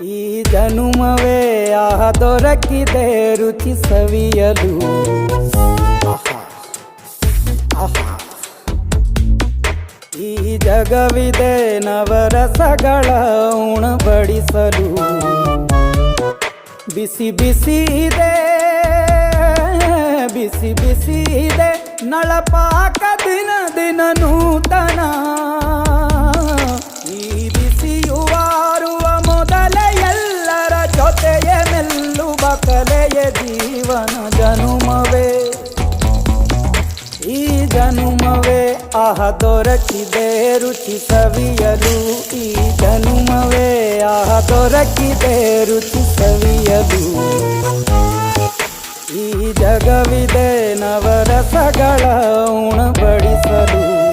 ಈ ಜನುಮವೇ ಆಹ ದೊರಕಿದೆ ರುಚಿ ಸವಿಯಲು. ಈ ಜಗವಿದೆ ನವರಸಗಳ ಉಣಬಡಿಸಲು. ಬಿಸಿ ಬಿಸಿ ಇದೆ ಬಿಸಿ ಬಿಸಿ ಇದೆ ನಳಪಾಕ ದಿನ ದಿನ ನೂತನ. ಈ ಬಿಸಿಯುವಾರುವ ಮೊದಲೇ ಎಲ್ಲರ ಜೊತೆಯೇ ಮೆಲ್ಲುವ ಕಲೆಯ ಜೀವನ ಜನುಮವೇ. ಈ ಜನುಮವೇ ಆಹ ದೊರಕಿದೆ ರುಚಿ ಸವಿಯಲು. ಈ ಜನುಮವೇ ಆಹ ದೊರಕಿದೆ ರುಚಿ ಸವಿಯಲು. ಈ ಜಗವಿದೆ ನವರಸಗಳ ಉಣಬಡಿಸಲು.